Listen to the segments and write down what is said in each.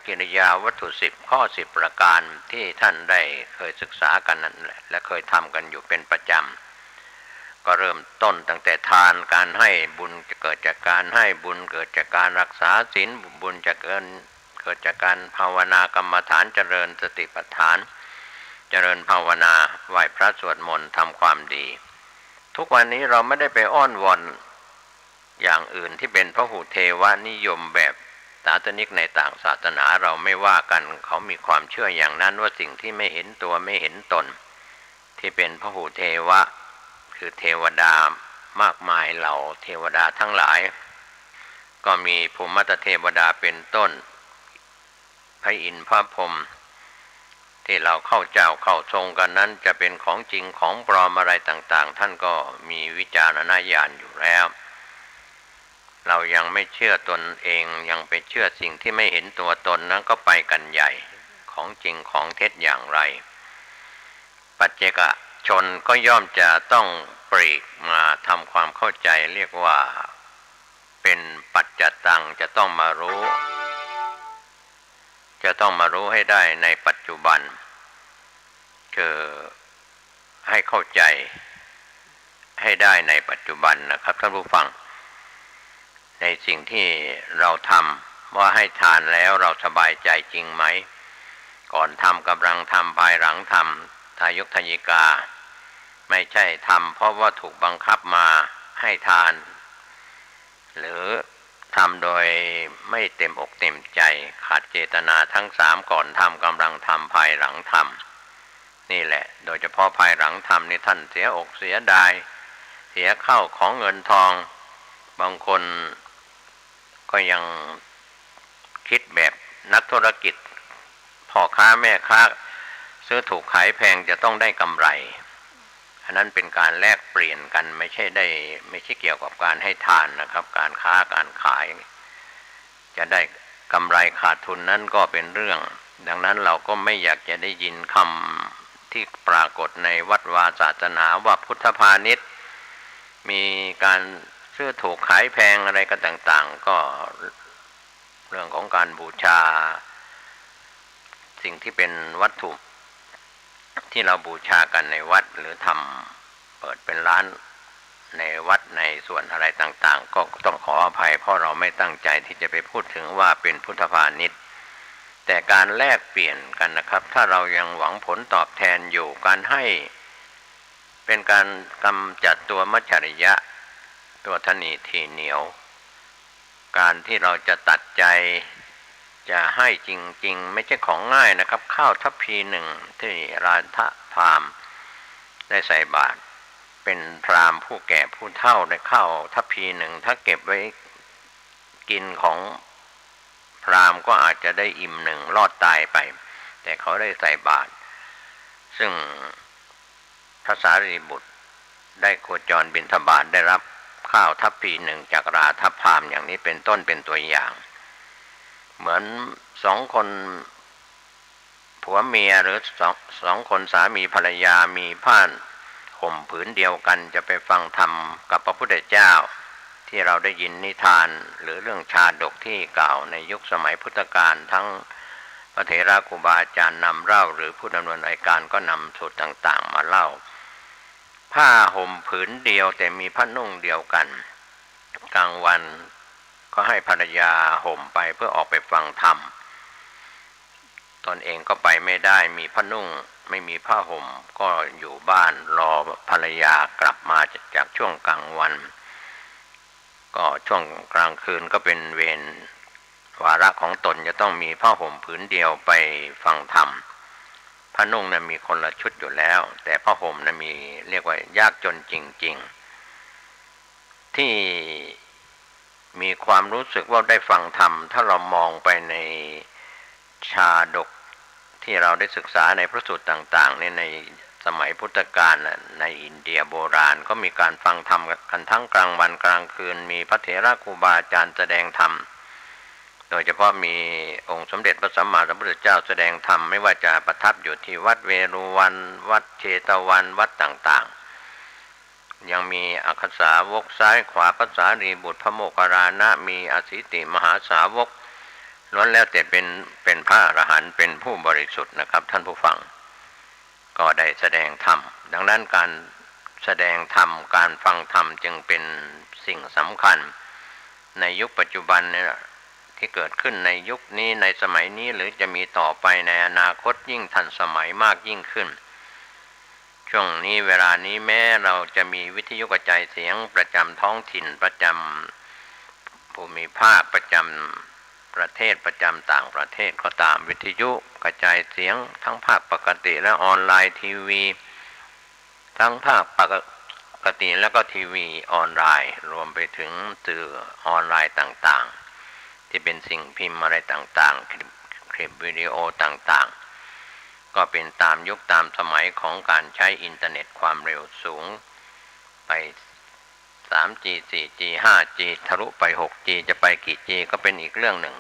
กิริยาวัตถุ10ข้อ10ประการที่ท่านได้เคยศึกษากันนั่นแหละและเคยทำกันอยู่เป็นประจำก็เริ่มต้นตั้งแต่ทานการให้บุญจะเกิดจากการให้บุญเกิดจากการรักษาศีลบุญจะเกิดจากการภาวนากรรมฐานเจริญสติปัฏฐานเจริญภาวนาไหว้พระสวดมนต์ทำความดีทุกวันนี้เราไม่ได้ไปอ้อนวอนอย่างอื่นที่เป็นพหุเทวนิยมแบบศาสนิกในต่างศาสนาเราไม่ว่ากันเขามีความเชื่ออย่างนั้นว่าสิ่งที่ไม่เห็นตัวไม่เห็นตนที่เป็นพหุเทวะคือเทวดามากมายเหล่าเทวดาทั้งหลายก็มีภูมิเทวดาเป็นต้นพระอินทร์พระพรหมที่เราเข้าเจ้าเข้าทรงกันนั้นจะเป็นของจริงของปลอมอะไรต่างๆท่านก็มีวิจารณญาณอยู่แล้วเรายังไม่เชื่อตนเองยังไปเชื่อสิ่งที่ไม่เห็นตัวตนนั้นก็ไปกันใหญ่ของจริงของเท็จอย่างไรปัจเจกชนก็ย่อมจะต้องปลีกมาทำความเข้าใจเรียกว่าเป็นปัจจตังจะต้องมารู้ให้ได้ในปัจจุบันคือให้เข้าใจให้ได้ในปัจจุบันนะครับท่านผู้ฟังในสิ่งที่เราทำว่าให้ทานแล้วเราสบายใจจริงไหมก่อนทำกำลังทำภายหลังทำทายกทายิกาไม่ใช่ทำเพราะว่าถูกบังคับมาให้ทานหรือทำโดยไม่เต็มอกเต็มใจขาดเจตนาทั้ง3ก่อนทำกำลังทำภายหลังทำนี่แหละโดยเฉพาะภายหลังทำนี่ท่านเสียอกเสียดายเสียข้าวของเงินทองบางคนก็ยังคิดแบบนักธุรกิจพ่อค้าแม่ค้าซื้อถูกขายแพงจะต้องได้กำไรอันนั้นเป็นการแลกเปลี่ยนกันไม่ใช่เกี่ยวกับการให้ทานนะครับการค้าการขายจะได้กำไรขาดทุนนั้นก็เป็นเรื่องดังนั้นเราก็ไม่อยากจะได้ยินคำที่ปรากฏในวัดวาศาสนาว่าพุทธพาณิชย์มีการซื้อถูกขายแพงอะไรกันต่างๆก็เรื่องของการบูชาสิ่งที่เป็นวัตถุที่เราบูชากันในวัดหรือทำเปิดเป็นร้านในวัดในส่วนอะไรต่างๆก็ต้องขออภัยเพราะเราไม่ตั้งใจที่จะไปพูดถึงว่าเป็นพุทธพาณิชย์แต่การแลกเปลี่ยนกันนะครับถ้าเรายังหวังผลตอบแทนอยู่การให้เป็นการกำจัดตัวมัจฉริยะตัวทนีทีเหนียวการที่เราจะตัดใจจะให้จริงๆไม่ใช่ของง่ายนะครับข้าวทัพพีหนึ่งที่ราชพราหมณ์ได้ใส่บาตรเป็นพราหมณ์ผู้แก่ผู้เฒ่าได้ข้าวทัพพีหนึ่งถ้าเก็บไว้กินของพราหมณ์ก็อาจจะได้อิ่มหนึ่งรอดตายไปแต่เขาได้ใส่บาตรซึ่งพระสารีบุตรได้โคจรบิณฑบาตได้รับข้าวทัพพีหนึ่งจากราชพราหมณ์อย่างนี้เป็นต้นเป็นตัวอย่างเหมือน2คนผัวเมียหรือสองคนสามีภรรยามีผ้าห่มผืนเดียวกันจะไปฟังธรรมกับพระพุทธเจ้าที่เราได้ยินนิทานหรือเรื่องชาดกที่กล่าวในยุคสมัยพุทธกาลทั้งพระเถระครูบาอาจารย์นำเล่าหรือผู้ดำเนินรายการก็นำสูตรต่างๆมาเล่าผ้าห่มผืนเดียวแต่มีผ้านุ่งเดียวกันกลางวันก็ให้ภรรยาห่มไปเพื่อออกไปฟังธรรมตนเองก็ไปไม่ได้มีผ้านุ่งไม่มีผ้าห่มก็อยู่บ้านรอภรรยากลับมาจากช่วงกลางวันก็ช่วงกลางคืนก็เป็นเวรวาระของตนจะต้องมีผ้าห่มผืนเดียวไปฟังธรรมผ้านุ่งนั้นมีคนละชุดอยู่แล้วแต่ผ้าห่มนั้นมีเรียกว่ายากจนจริงๆที่มีความรู้สึกว่าได้ฟังธรรมถ้าเรามองไปในชาดกที่เราได้ศึกษาในพระสูตรต่างๆในสมัยพุทธกาลในอินเดียโบราณก็มีการฟังธรรมกันทั้งกลางวันกลางคืนมีพระเถระครูบาอาจารย์แสดงธรรมโดยเฉพาะมีองค์สมเด็จพระสัมมาสัมพุทธเจ้าแสดงธรรมไม่ว่าจะประทับอยู่ที่วัดเวรุวันวัดเชตวันวัดต่างๆยังมีอัคคสาวกซ้ายขวาพระสารีบุตรพระโมคคัลลานะมีอสิติมหาสาวก ล้วนแล้วแต่เป็นพระอรหันต์เป็นผู้บริสุทธิ์นะครับท่านผู้ฟังก็ได้แสดงธรรมดังนั้นการแสดงธรรมการฟังธรรมจึงเป็นสิ่งสำคัญในยุคปัจจุบันเนี่ยที่เกิดขึ้นในยุคนี้ในสมัยนี้หรือจะมีต่อไปในอนาคตยิ่งทันสมัยมากยิ่งขึ้นช่วงนี้เวลานี้แม้เราจะมีวิทยุกระจายเสียงประจำท้องถิ่นประจำภูมิภาคประจำประเทศประจำต่างประเทศก็ตามวิทยุกระจายเสียงทั้งภาคปกติและออนไลน์ทีวีทั้งภาคปกติแล้วก็ทีวีออนไลน์รวมไปถึงสื่อออนไลน์ต่างๆที่เป็นสิ่งพิมพ์อะไรต่างๆคลิปวิดีโอต่างๆก็เป็นตามยุคตามสมัยของการใช้อินเทอร์เน็ตความเร็วสูงไป 3G 4G 5G ทะลุไป 6G จะไปกี่ G ก็เป็นอีกเรื่องหนึ่ง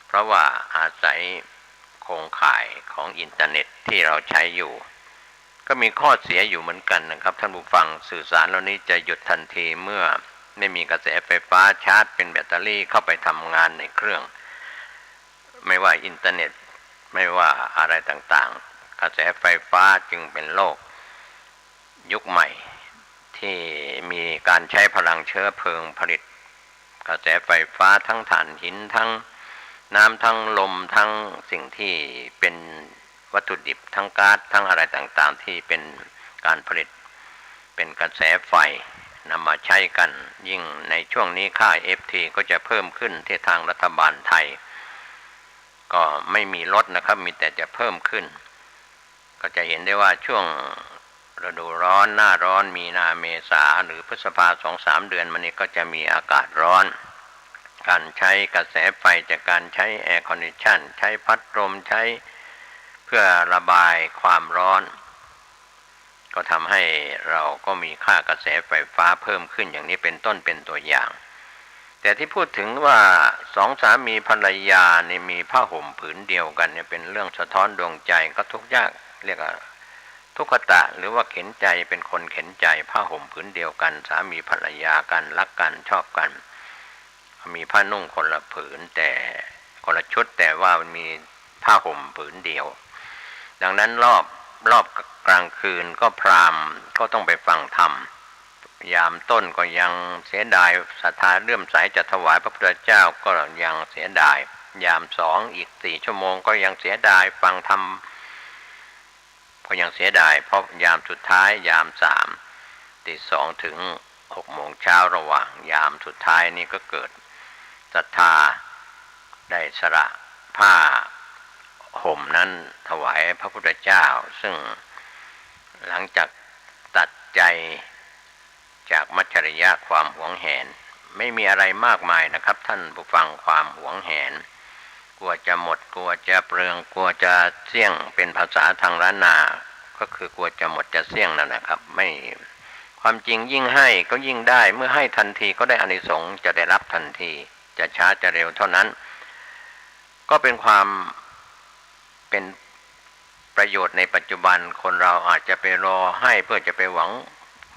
เพราะว่าอาศัยโครงข่ายของอินเทอร์เน็ตที่เราใช้อยู่ก็มีข้อเสียอยู่เหมือนกันนะครับท่านผู้ฟังสื่อสารเหล่านี้จะหยุดทันทีเมื่อไม่มีกระแสไฟฟ้าชาร์จเป็นแบตเตอรี่เข้าไปทำงานในเครื่องไม่ว่าอินเทอร์เน็ตไม่ว่าอะไรต่างๆกระแสไฟฟ้าจึงเป็นโลกยุคใหม่ที่มีการใช้พลังเชื้อเพลิงผลิตกระแสไฟฟ้าทั้งถ่านหินทั้งน้ำทั้งลมทั้งสิ่งที่เป็นวัตถุดิบทั้งก๊าซทั้งอะไรต่างๆที่เป็นการผลิตเป็นกระแสไฟนำมาใช้กันยิ่งในช่วงนี้ค่า FT ก็จะเพิ่มขึ้นที่ทางรัฐบาลไทยก็ไม่มีลดนะครับมีแต่จะเพิ่มขึ้นก็จะเห็นได้ว่าช่วงฤดูร้อนหน้าร้อนมีนาเมษาหรือพฤษภา 2-3 เดือนมานี้ก็จะมีอากาศร้อนการใช้กระแสไฟจากการใช้แอร์คอนดิชันใช้พัดลมใช้เพื่อระบายความร้อนก็ทำให้เราก็มีค่ากระแสไฟฟ้าเพิ่มขึ้นอย่างนี้เป็นต้นเป็นตัวอย่างแต่ที่พูดถึงว่าสองสามีภรรยานี่มีผ้าห่มผืนเดียวกันเนี่ยเป็นเรื่องสะท้อนดวงใจก็ทุกข์ยากเรียกว่าทุกขตะหรือว่าเข็นใจเป็นคนเข็นใจผ้าห่มผืนเดียวกันสามีภรรยากันรักกันชอบกันมีผ้านุ่งคนละผืนแต่คนละชุดแต่ว่ามันมีผ้าห่มผืนเดียวดังนั้นรอบกลางคืนก็พราหมณ์ก็ต้องไปฟังธรรมยามต้นก็ยังเสียดายศรัทธาเลื่อมใสจะถวายพระพุทธเจ้าก็ยังเสียดายยาม2อีก4 ชั่วโมงก็ยังเสียดายฟังธรรมก็ยังเสียดายเพราะยามสุดท้ายยาม3 ตี 2ถึง6 โมงเช้าระหว่างยามสุดท้ายนี่ก็เกิดศรัทธาได้สละผ้าห่มนั้นถวายพระพุทธเจ้าซึ่งหลังจากตัดใจจากมัจฉริยะความหวงแหนไม่มีอะไรมากมายนะครับท่านผู้ฟังความหวงแหนกลัวจะหมดกลัวจะเปลืองกลัวจะเสี่ยงเป็นภาษาทางล้านนาก็คือกลัวจะหมดจะเสี่ยงนั่นนะครับไม่ความจริงยิ่งให้ก็ยิ่งได้เมื่อให้ทันทีก็ได้อานิสงส์จะได้รับทันทีจะช้าจะเร็วเท่านั้นก็เป็นความเป็นประโยชน์ในปัจจุบันคนเราอาจจะไปรอให้เพื่อจะไปหวัง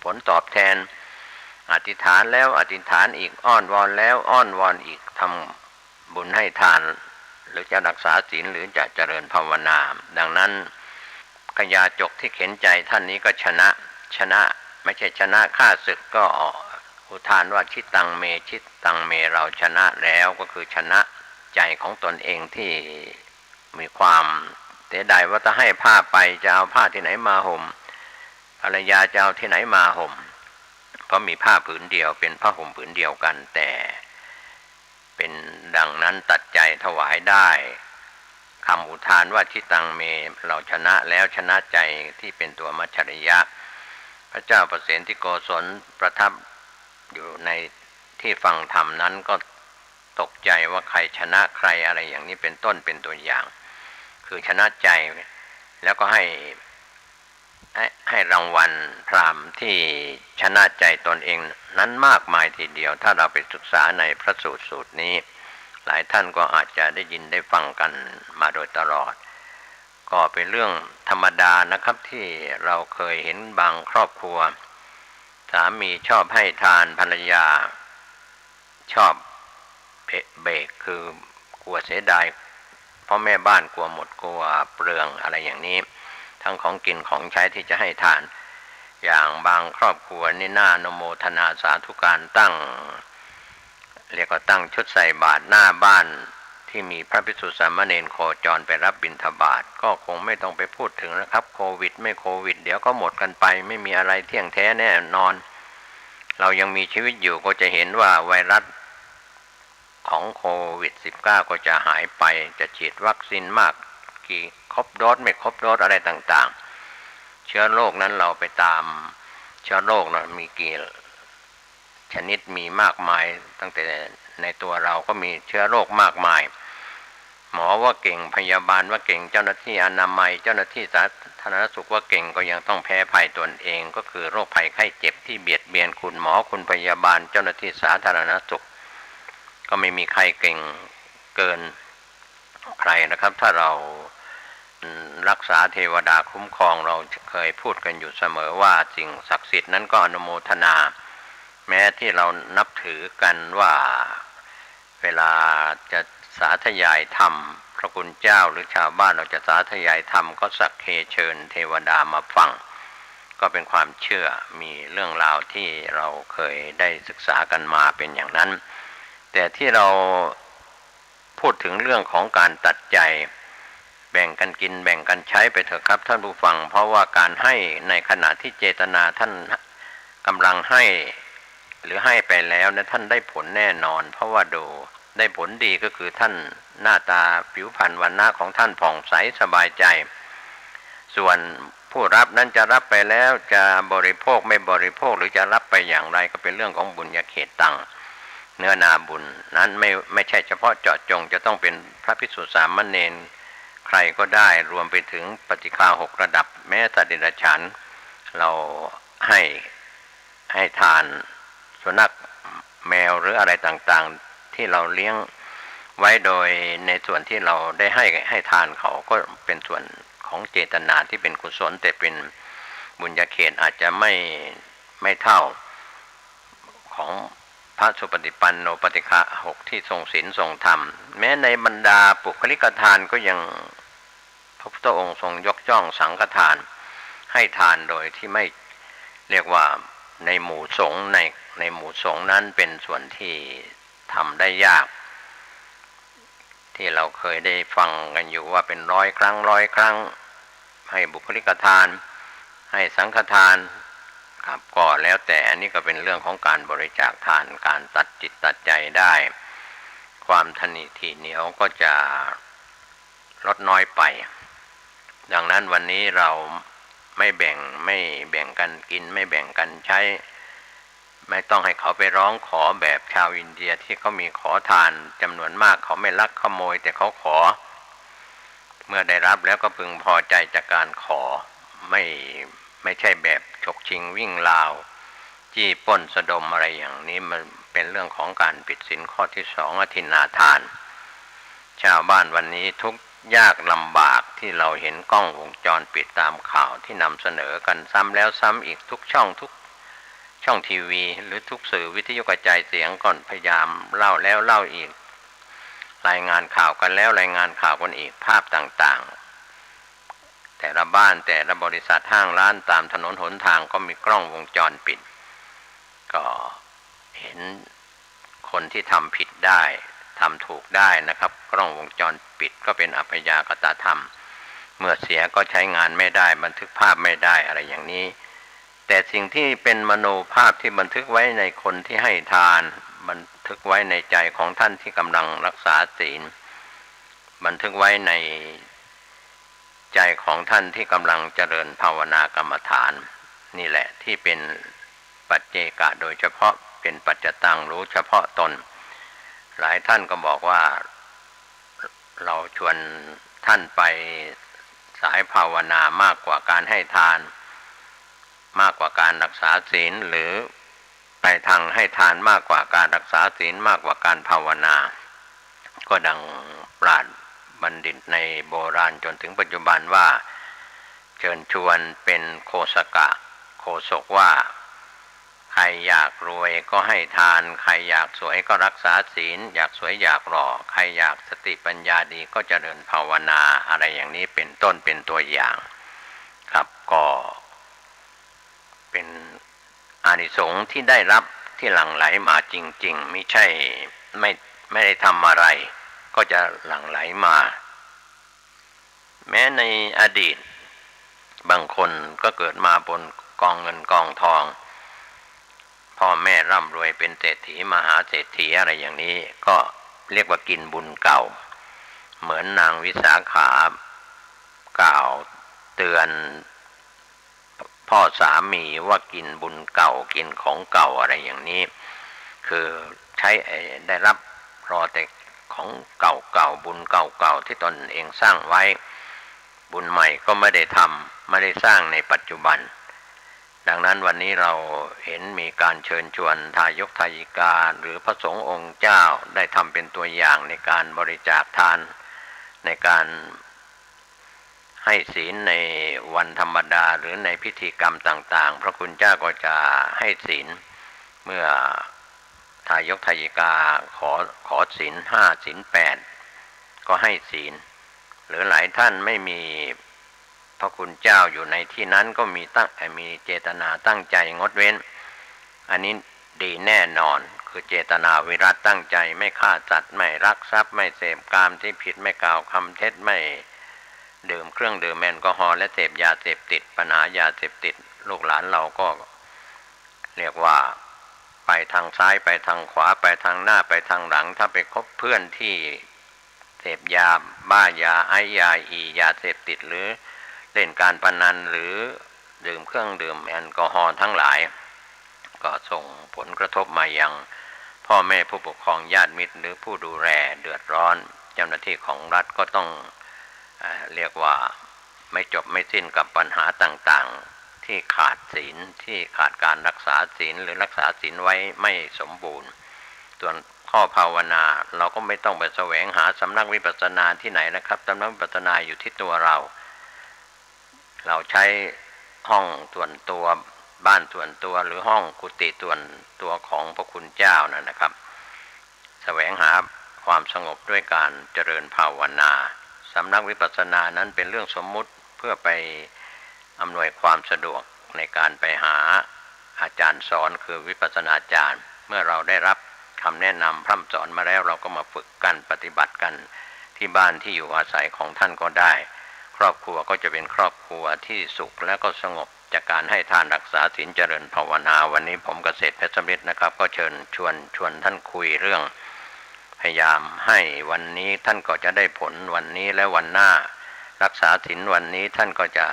ผลตอบแทนอธิษฐานแล้วอธิษฐานอีกอ้อนวอนแล้วอ้อนวอนอีกทำบุญให้ทานหรือจะรักษาศีลหรือจะเจริญภาวนาดังนั้นกยาจกที่เข็นใจท่านนี้ก็ชนะไม่ใช่ชนะข้าศึกก็อุทานว่าชิตังเมชิตังเมเราชนะแล้วก็คือชนะใจของตนเองที่มีความเสียดายว่าจะให้ผ้าไปจะเอาผ้าที่ไหนมาห่มภรรยาจะเอาที่ไหนมาห่มเพราะมีผ้าผืนเดียวเป็นผ้าห่มผืนเดียวกันแต่เป็นดังนั้นตัดใจถวายได้คำอุทานว่าชิตังเมเราชนะแล้วชนะใจที่เป็นตัวมัจฉริยะพระเจ้าประเสนที่โกศลประทับอยู่ในที่ฟังธรรมนั้นก็ตกใจว่าใครชนะใครอะไรอย่างนี้เป็นต้นเป็นตัวอย่างคือชนะใจแล้วก็ให้รางวัลพราหมณ์ที่ชนะใจตนเองนั้นมากมายทีเดียวถ้าเราไปศึกษาในพระสูตรนี้หลายท่านก็อาจจะได้ยินได้ฟังกันมาโดยตลอดก็เป็นเรื่องธรรมดานะครับที่เราเคยเห็นบางครอบครัวสามีชอบให้ทานภรรยาชอบเบรกคือก ลัวเสียดายพ่อแม่บ้านกลัวหมดกลัวเปลืองอะไรอย่างนี้ทั้งของกินของใช้ที่จะให้ทานอย่างบางครอบครัวนี่น่าอนุโมทนาสาธุการตั้งเรียกว่าตั้งชุดใส่บาตรหน้าบ้านที่มีพระภิกษุสามเณรโคจรไปรับบิณฑบาตก็คงไม่ต้องไปพูดถึงนะครับโควิดไม่โควิดเดี๋ยวก็หมดกันไปไม่มีอะไรเที่ยงแท้แน่นอนเรายังมีชีวิตอยู่ก็จะเห็นว่าไวรัสของโควิด -19 ก็จะหายไปจะฉีดวัคซีนมากกี่ครบโดสไม่ครบโดสอะไรต่างๆเชื้อโรคนั้นเราไปตามเชื้อโรคนะมีกี่ชนิดมีมากมายตั้งแต่ในตัวเราก็มีเชื้อโรคมากมายหมอว่าเก่งพยาบาลว่าเก่งเจ้าหน้าที่อนามัยเจ้าหน้าที่สาธารณสุขว่าเก่งก็ยังต้องแพ้ภัยตนเองก็คือโรคภัยไข้เจ็บที่เบียดเบียนคุณหมอคุณพยาบาลเจ้าหน้าที่สาธารณสุขก็ไม่มีใครเก่งเกินใครนะครับถ้าเรารักษาเทวดาคุ้มครองเราเคยพูดกันอยู่เสมอว่าสิ่งศักดิ์สิทธิ์นั้นก็อนุโมทนาแม้ที่เรานับถือกันว่าเวลาจะสาธยายธรรมพระคุณเจ้าหรือชาวบ้านเราจะสาธยายธรรมก็สักเคเชิญเทวดามาฟังก็เป็นความเชื่อมีเรื่องราวที่เราเคยได้ศึกษากันมาเป็นอย่างนั้นแต่ที่เราพูดถึงเรื่องของการตัดใจแบ่งกันกินแบ่งกันใช้ไปเถอะครับท่านผู้ฟังเพราะว่าการให้ในขณะที่เจตนาท่านกำลังให้หรือให้ไปแล้วนะท่านได้ผลแน่นอนเพราะว่าดูได้ผลดีก็คือท่านหน้าตาผิวพรรณวรรณะของท่านผ่องใสสบายใจส่วนผู้รับนั้นจะรับไปแล้วจะบริโภคไม่บริโภคหรือจะรับไปอย่างไรก็เป็นเรื่องของบุญญาเขตตังเนื้อนาบุญนั้นไม่ใช่เฉพาะเจาะจงจะต้องเป็นพระภิกษุสามเณรใครก็ได้รวมไปถึงปฏิฆา6ระดับแม้สัตว์เดรัจฉานเราให้ทานสุนัขแมวหรืออะไรต่างๆที่เราเลี้ยงไว้โดยในส่วนที่เราได้ให้ทานเขาก็เป็นส่วนของเจตนาที่เป็นกุศลแต่เป็นบุญญาเขตอาจจะไม่เท่าของพระสุปฏิปันโนปฏิฆะ6ที่ทรงศีลทรงธรรมแม้ในบรรดาปุคลิกทานก็ยังพระพุทธองค์ทรงยกย่องสังฆทานให้ทานโดยที่ไม่เรียกว่าในหมู่สงฆ์ในหมู่สงฆ์นั้นเป็นส่วนที่ทำได้ยากที่เราเคยได้ฟังกันอยู่ว่าเป็น100 ครั้งให้บุคลิกทานให้สังฆทานครับก็แล้วแต่อันนี้ก็เป็นเรื่องของการบริจาคทานการตัดจิตตัดใจได้ความทนิทีเหนียวก็จะลดน้อยไปดังนั้นวันนี้เราไม่แบ่งกันกินไม่แบ่งกันใช้ไม่ต้องให้เขาไปร้องขอแบบชาวอินเดียที่เขามีขอทานจำนวนมากเขาไม่ลักขโมยแต่เขาขอเมื่อได้รับแล้วก็พึงพอใจจากการขอไม่ใช่แบบฉกชิงวิ่งราวจี้ปล้นสะดมอะไรอย่างนี้มันเป็นเรื่องของการผิดศีลข้อที่2อทินนาทานชาวบ้านวันนี้ทุกยากลำบากที่เราเห็นกล้องวงจรปิดตามข่าวที่นำเสนอกันซ้ำแล้วซ้ำอีกทุกช่องทีวีหรือทุกสื่อวิทยุกระจายเสียงก่อนพยายามเล่าแล้วเล่าอีกรายงานข่าวกันแล้วรายงานข่าวกันอีกภาพต่างๆแต่ละบ้านแต่ละบริษัทห้างร้านตามถนนหนทางก็มีกล้องวงจรปิดก็เห็นคนที่ทำผิดได้ทำถูกได้นะครับกล้องวงจรปิดก็เป็นอัปยากตธรรมเมื่อเสียก็ใช้งานไม่ได้บันทึกภาพไม่ได้อะไรอย่างนี้แต่สิ่งที่เป็นมโนภาพที่บันทึกไว้ในคนที่ให้ทานบันทึกไว้ในใจของท่านที่กำลังรักษาศีลบันทึกไว้ในใจของท่านที่กำลังเจริญภาวนากรรมฐานนี่แหละที่เป็นปัจเจกะโดยเฉพาะเป็นปัจจตังรู้เฉพาะตนหลายท่านก็บอกว่าเราชวนท่านไปสายภาวนามากกว่าการให้ทานมากกว่าการรักษาศีลหรือไปทางให้ทานมากกว่าการรักษาศีลมากกว่าการภาวนาก็ดังปราชญ์บัณฑิตในโบราณจนถึงปัจจุบันว่าเชิญชวนเป็นโฆษกะโฆษกว่าข รอยากรวยก็ให้ทานใครอยากสวยก็รักษาศีลอยากสวยอยากหล่อใครอยากสติปัญญาดีก็เจริญภาวนาอะไรอย่างนี้เป็นต้นเป็นตัวอย่างครับก็เป็นอานิสงส์ที่ได้รับที่หลั่งไหลมาจริงๆไม่ใช่ไม่ได้ทำอะไรก็จะหลั่งไหลมาแม้ในอดีตบางคนก็เกิดมาบนกองเงินกองทองพ่อแม่ร่ำรวยเป็นเศรษฐีมหาเศรษฐีอะไรอย่างนี้ก็เรียกว่ากินบุญเก่าเหมือนนางวิสาขากล่าวเตือนพ่อสามีว่ากินบุญเก่ากินของเก่าอะไรอย่างนี้คือใช้ได้รับรอแต่ของเก่าๆบุญเก่าๆที่ตนเองสร้างไว้บุญใหม่ก็ไม่ได้ทำไม่ได้สร้างในปัจจุบันดังนั้นวันนี้เราเห็นมีการเชิญชวนทายกทายิกาหรือพระสงฆ์องค์เจ้าได้ทำเป็นตัวอย่างในการบริจาคทานในการให้ศีลในวันธรรมดาหรือในพิธีกรรมต่างๆพระคุณเจ้าก็จะให้ศีลเมื่อทายกทายิกาขอศีล5ศีล8ก็ให้ศีลหรือหลายท่านไม่มีพระคุณเจ้าอยู่ในที่นั้นก็มีเจตนาตั้งใจงดเว้นอันนี้ดีแน่นอนคือเจตนาวิรัติตั้งใจไม่ฆ่าสัตว์ไม่ลักทรัพย์ไม่เสพกามที่ผิดไม่กล่าวคำเท็จไม่ดื่มเครื่องดื่มแอลกอฮอล์และเสพยาเสพติดปัญหายาเสพติดลูกหลานเราก็เรียกว่าไปทางซ้ายไปทางขวาไปทางหน้าไปทางหลังถ้าไปคบเพื่อนที่เสพยาบ้ายาไอยาอียาเสพติดหรือเล่นการพนันหรือดื่มเครื่องดื่มแอลกอฮอล์ทั้งหลายก็ส่งผลกระทบมายังพ่อแม่ผู้ปกครองญาติมิตรหรือผู้ดูแลเดือดร้อนเจ้าหน้าที่ของรัฐก็ต้องเรียกว่าไม่จบไม่สิ้นกับปัญหาต่างๆที่ขาดศีลที่ขาดการรักษาศีลหรือรักษาศีลไว้ไม่สมบูรณ์ส่วนข้อภาวนาเราก็ไม่ต้องไปแสวงหาสำนักวิปัสสนาที่ไหนนะครับสำนักวิปัสสนาอยู่ที่ตัวเราใช้ห้องส่วนตัวบ้านส่วนตัวหรือห้องกุฏิส่วนตัวของพระคุณเจ้านะครับแสวงหาความสงบด้วยการเจริญภาวนาสำนักวิปัสสนานั้นเป็นเรื่องสมมุติเพื่อไปอำนวยความสะดวกในการไปหาอาจารย์สอนคือวิปัสสนาจารย์เมื่อเราได้รับคำแนะนำพร่ำสอนมาแล้วเราก็มาฝึกกันปฏิบัติกันที่บ้านที่อยู่อาศัยของท่านก็ได้ครอบครัวก็จะเป็นครอบครัวที่สุขและก็สงบจากการให้ทานรักษาศีลเจริญภาวนาวันนี้ผมเกษตรเพชรสำริดนะครับก็เชิญชวนท่านคุยเรื่องพยายามให้วันนี้ท่านก็จะได้ผลวันนี้และวันหน้ารักษาศีลวันนี้ท่านก็จะ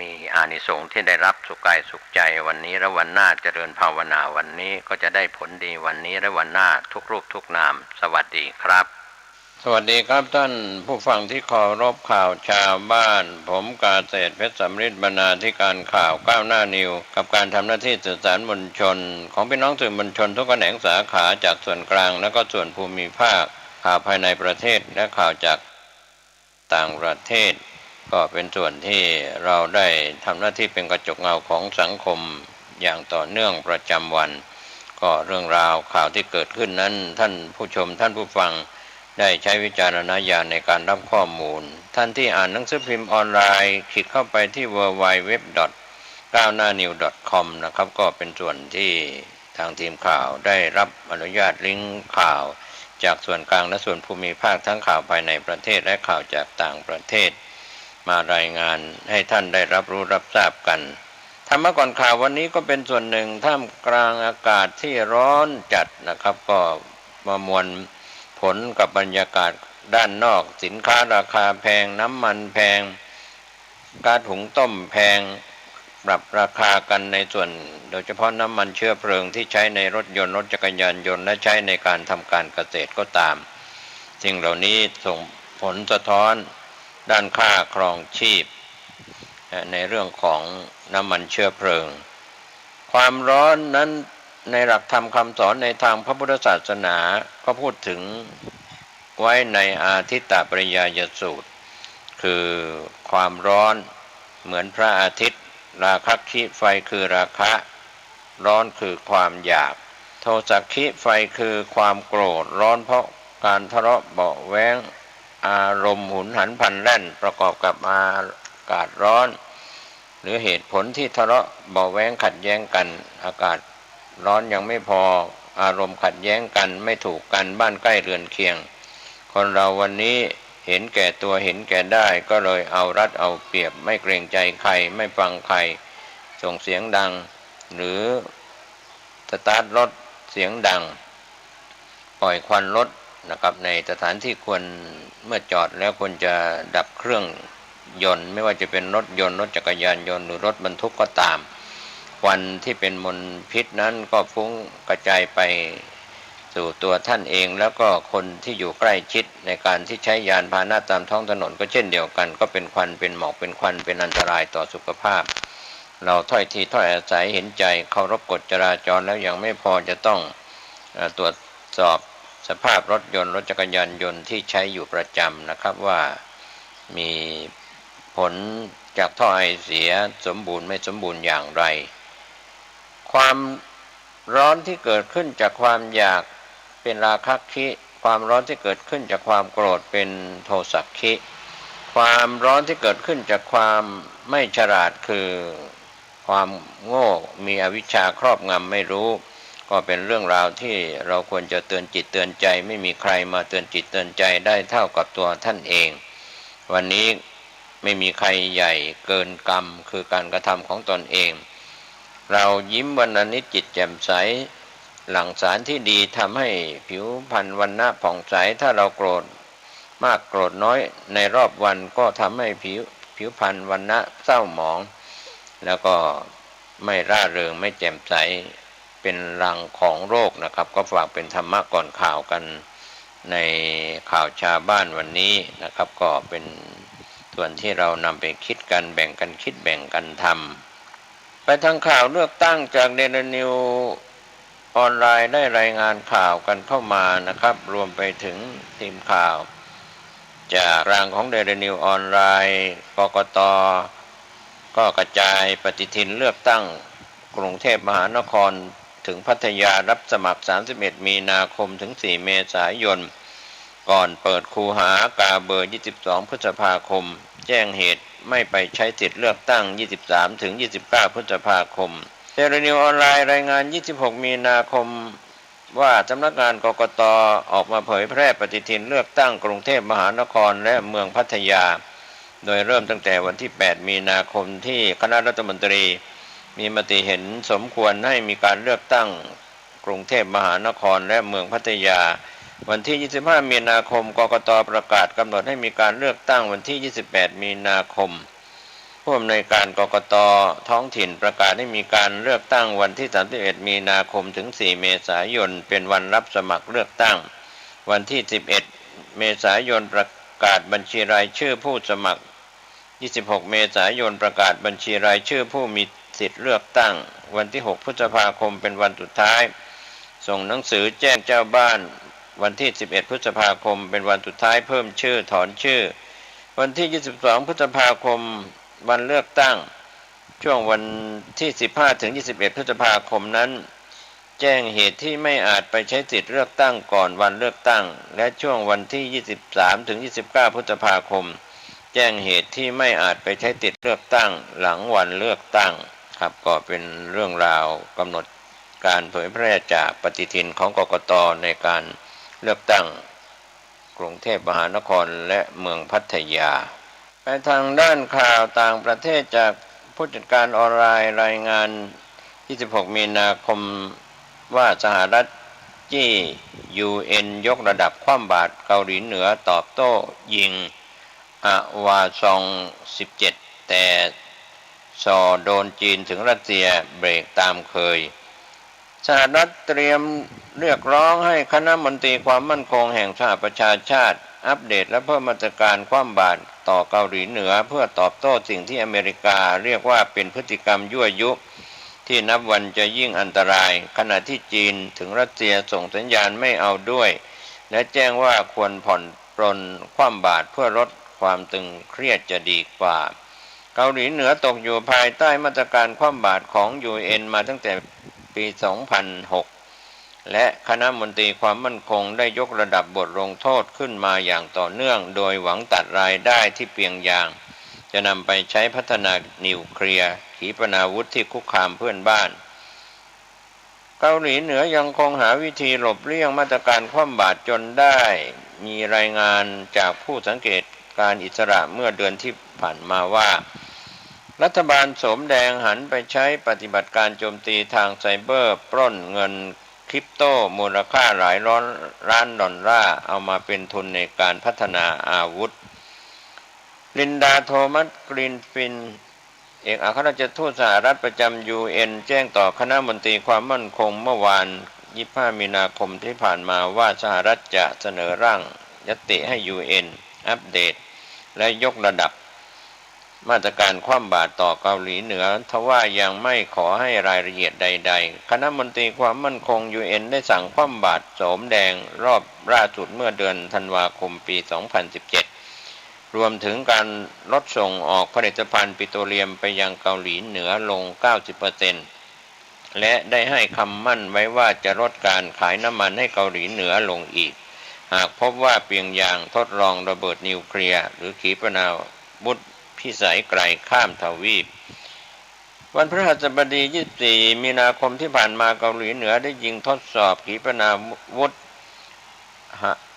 มีอานิสงส์ที่ได้รับสุขกายสุขใจวันนี้และวันหน้าเจริญภาวนาวันนี้ก็จะได้ผลดีวันนี้และวันหน้าทุกรูปทุกนามสวัสดีครับสวัสดีครับท่านผู้ฟังที่เคารพข่าวชาวบ้านผมกาเศรษฐ์เพชรสำริดบรรณาธิการข่าวก้าวหน้านิวกับการทำหน้าที่สื่อสารมวลชนของพี่น้องสื่อมวลชนทุกแขนงสาขาจากส่วนกลางและก็ส่วนภูมิภาคข่าวภายในประเทศและข่าวจากต่างประเทศก็เป็นส่วนที่เราได้ทำหน้าที่เป็นกระจกเงาของสังคมอย่างต่อเนื่องประจำวันก็เรื่องราวข่าวที่เกิดขึ้นนั้นท่านผู้ชมท่านผู้ฟังได้ใช้วิจารณญาณในการรับข้อมูลท่านที่อ่านหนังสือพิมพ์ออนไลน์คลิกเข้าไปที่ www.gawnawnews.com นะครับก็เป็นส่วนที่ทางทีมข่าวได้รับอนุญาตลิงก์ข่าวจากส่วนกลางและส่วนภูมิภาคทั้งข่าวภายในประเทศและข่าวจากต่างประเทศมารายงานให้ท่านได้รับรู้รับทราบกันธรรมะก่อนข่าววันนี้ก็เป็นส่วนหนึ่งท่ามกลางอากาศที่ร้อนจัดนะครับก็มามวลผลกับบรรยากาศด้านนอกสินค้าราคาแพงน้ำมันแพงก๊าซหุงต้มแพงปรับราคากันในส่วนโดยเฉพาะน้ำมันเชื้อเพลิงที่ใช้ในรถยนต์รถจักรยานยนต์และใช้ในการทำการเกษตรก็ตามสิ่งเหล่านี้ส่งผลสะท้อนด้านค่าครองชีพในเรื่องของน้ำมันเชื้อเพลิงความร้อนนั้นในหลักธรรมคำสอนในทางพระพุทธศาสนาก็พูดถึงไว้ในอาทิตตปริยายสูตรคือความร้อนเหมือนพระอาทิตย์ราคะคิไฟคือราคะ ร้อนคือความอยากโทสักขิไฟคือความโกรธร้อนเพราะการทะเลาะเบาะแว้งอารมณ์หุนหันพลันแล่นประกอบกับอากาศร้อนหรือเหตุผลที่ทะเลาะเบาะแว้งขัดแย้งกันอากาศร้อนยังไม่พออารมณ์ขัดแย้งกันไม่ถูกกันบ้านใกล้เรือนเคียงคนเราวันนี้เห็นแก่ตัวเห็นแก่ได้ก็เลยเอารัดเอาเปรียบไม่เกรงใจใครไม่ฟังใครส่งเสียงดังหรือสตาร์ทรถเสียงดังปล่อยควันรถนะครับในสถานที่ควรเมื่อจอดแล้วควรจะดับเครื่องยนต์ไม่ว่าจะเป็นรถยนต์รถจักรยานยนต์หรือรถบรรทุกก็ตามควันที่เป็นมลพิษนั้นก็ฟุ้งกระจายไปสู่ตัวท่านเองแล้วก็คนที่อยู่ใกล้ชิดในการที่ใช้ยานพาหนะตามท้องถนนก็เช่นเดียวกันก็เป็นควันเป็นหมอกเป็นควันเป็นอันตรายต่อสุขภาพเราถ้อยทีถ้อยอาศัยเห็นใจเคารพกฎจราจรแล้วยังไม่พอจะต้องตรวจสอบสภาพรถยนต์รถจักรยานยนต์ที่ใช้อยู่ประจำนะครับว่ามีผลจากท่อไอเสียสมบูรณ์ไม่สมบูรณ์อย่างไรความร้อนที่เกิดขึ้นจากความอยากเป็นราคะคิความร้อนที่เกิดขึ้นจากความโกรธเป็นโทสักคิความร้อนที่เกิดขึ้นจากความไม่ฉลาดคือความโง่มีอวิชชาครอบงำไม่รู้ก็เป็นเรื่องราวที่เราควรจะเตือนจิตเตือนใจไม่มีใครมาเตือนจิตเตือนใจได้เท่ากับตัวท่านเองวันนี้ไม่มีใครใหญ่เกินกรรมคือการกระทำของตนเองเรายิ้มวันนี้จิตแจ่มใสหลั่งสารที่ดีทำให้ผิวพรรณวรรณะผ่องใสถ้าเราโกรธมากโกรธน้อยในรอบวันก็ทำให้ผิวพรรณวรรณะเศร้าหมองแล้วก็ไม่ร่าเริงไม่แจ่มใสเป็นรังของโรคนะครับก็ฝากเป็นธรรมะก่อนข่าวกันในข่าวชาวบ้านวันนี้นะครับก็เป็นส่วนที่เรานำไปคิดกันแบ่งกันคิดแบ่งกันทำไปทางข่าวเลือกตั้งจากเดลินิวออนไลน์ได้รายงานข่าวกันเข้ามานะครับรวมไปถึงทีมข่าวจากรางของเดลินิวออนไลน์กกต.ก็กระจายปฏิทินเลือกตั้งกรุงเทพมหานครถึงพัทยารับสมัคร31มีนาคมถึง4เมษายนก่อนเปิดคูหากาเบอร์22พฤษภาคมแจ้งเหตุไม่ไปใช้สิทธิ์เลือกตั้ง23ถึง29พฤษภาคมเดลินิวออนไลน์รายงาน26มีนาคมว่าสำนักงานกกต.ออกมาเผยแพร่ปฏิทินเลือกตั้งกรุงเทพมหานครและเมืองพัทยาโดยเริ่มตั้งแต่วันที่8มีนาคมที่คณะรัฐมนตรีมีมติเห็นสมควรให้มีการเลือกตั้งกรุงเทพมหานครและเมืองพัทยาวันที่25มีนาคมกกต.ประกาศกำหนดให้มีการเลือกตั้งวันที่28มีนาคมผู้อำนวยการกกต.ท้องถิ่นประกาศให้มีการเลือกตั้งวันที่31มีนาคมถึง4เมษายนเป็นวันรับสมัครเลือกตั้งวันที่11เมษายนประกาศบัญชีรายชื่อผู้สมัคร26เมษายนประกาศบัญชีรายชื่อผู้มีสิทธิ์เลือกตั้งวันที่6พฤษภาคมเป็นวันสุดท้ายส่งหนังสือแจ้งเจ้าบ้านวันที่11พฤษภาคมเป็นวันสุดท้ายเพิ่มชื่อถอนชื่อวันที่22พฤษภาคมวันเลือกตั้งช่วงวันที่15ถึง21พฤษภาคมนั้นแจ้งเหตุที่ไม่อาจไปใช้สิทธิ์เลือกตั้งก่อนวันเลือกตั้งและช่วงวันที่23ถึง29พฤษภาคมแจ้งเหตุที่ไม่อาจไปใช้สิทธิ์เลือกตั้งหลังวันเลือกตั้งครับก็เป็นเรื่องราวกำหนดการเผยแพร่จากปฏิทินของกกต.ในการเลือกตั้งกรุงเทพมหานครและเมืองพัทยาไปทางด้านข่าวต่างประเทศจากผู้จัดการออนไลน์รายงาน26มีนาคมว่าสหรัฐจี้ UN ยกระดับคว่ำบาตรเกาหลีเหนือตอบโต้ยิงอาวาซอง17แต่ซอโดนจีนถึงรัสเซียเบรกตามเคยสหรัฐเตรียมเรียกร้องให้คณะมนตรีความมั่นคงแห่งสหประชาชาติอัปเดตและเพิ่มมาตรการคว่ำบาตรต่อเกาหลีเหนือเพื่อตอบโต้สิ่งที่อเมริกาเรียกว่าเป็นพฤติกรรมยั่วยุที่นับวันจะยิ่งอันตรายขณะที่จีนถึงรัสเซียส่งสัญญาณไม่เอาด้วยและแจ้งว่าควรผ่อนปรนคว่ำบาตรเพื่อลดความตึงเครียดจะดีกว่าเกาหลีเหนือตกอยู่ภายใต้มาตรการคว่ำบาตรของ UN มาตั้งแต่ ปี 2006 และคณะมนตรีความมั่นคงได้ยกระดับบทลงโทษขึ้นมาอย่างต่อเนื่องโดยหวังตัดรายได้ที่เปียงยางจะนำไปใช้พัฒนานิวเคลียร์ขีปนาวุธที่คุกคามเพื่อนบ้านเกาหลีเหนือยังคงหาวิธีหลบเลี่ยงมาตรการคว่ำบาตรจนได้มีรายงานจากผู้สังเกตการอิสระเมื่อเดือนที่ผ่านมาว่ารัฐบาลโสมแดงหันไปใช้ปฏิบัติการโจมตีทางไซเบอร์ปล้นเงินคริปโตมูลค่าหลายร้อยล้านดอลลาร์เอามาเป็นทุนในการพัฒนาอาวุธลินดาโทมัสกรีนฟินเอกอัครราชทูตสหรัฐประจำ UN แจ้งต่อคณะมนตรีความมั่นคงเมื่อวาน25 มีนาคมที่ผ่านมาว่าสหรัฐจะเสนอร่างญัตติให้ UN อัปเดตและยกระดับมาตรการคว่ำบาตรต่อเกาหลีเหนือทว่ายังไม่ขอให้รายละเอียดใดๆคณะมนตรีความมั่นคง UN ได้สั่งคว่ำบาตรโสมแดงรอบล่าสุดเมื่อเดือนธันวาคมปี 2017 รวมถึงการลดส่งออกผลิตภัณฑ์ปิโตรเลียมไปยังเกาหลีเหนือลง 90% และได้ให้คำมั่นไว้ว่าจะลดการขายน้ำมันให้เกาหลีเหนือลงอีกหากพบว่าเปียงยางทดลองระเบิดนิวเคลียร์หรือขีปนาวุธพิสัยไกลข้ามทวีปวันพฤหัสบดี 24 มีนาคมที่ผ่านมาเกาหลีเหนือได้ยิงทดสอบขีปนาวุธ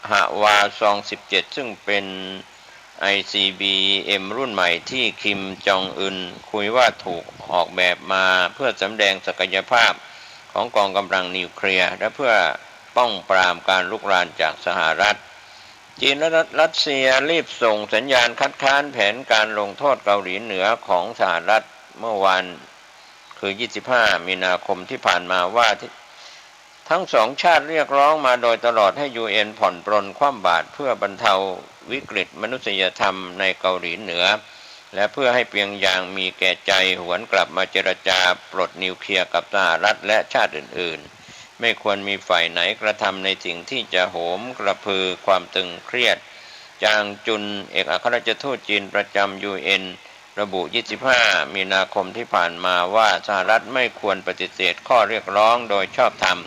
ฮาวาซอง 17 ซึ่งเป็น ICBM รุ่นใหม่ที่คิมจองอึนคุยว่าถูกออกแบบมาเพื่อสำแดงศักยภาพของกองกำลังนิวเคลียร์และเพื่อป้องปรามการลุกรานจากสหรัฐจีนและรัสเซียรีบส่งสัญญาณคัดค้านแผนการลงโทษเกาหลีเหนือของสหรัฐเมื่อวานคือ 25 มีนาคมที่ผ่านมาว่าทั้งสองชาติเรียกร้องมาโดยตลอดให้ UN ผ่อนปรนคว่ำบาตรเพื่อบรรเทาวิกฤตมนุษยธรรมในเกาหลีเหนือและเพื่อให้เปียงยางมีแก่ใจหวนกลับมาเจรจาปลดนิวเคลียร์กับสหรัฐและชาติอื่นๆไม่ควรมีฝ่ายไหนกระทำในสิ่งที่จะโหมกระพือความตึงเครียดจางจุนเอกอัครราชทูตจีนประจำ UN ระบุ 25 มีนาคมที่ผ่านมาว่าสหรัฐไม่ควรปฏิเสธข้อเรียกร้องโดยชอบธรรม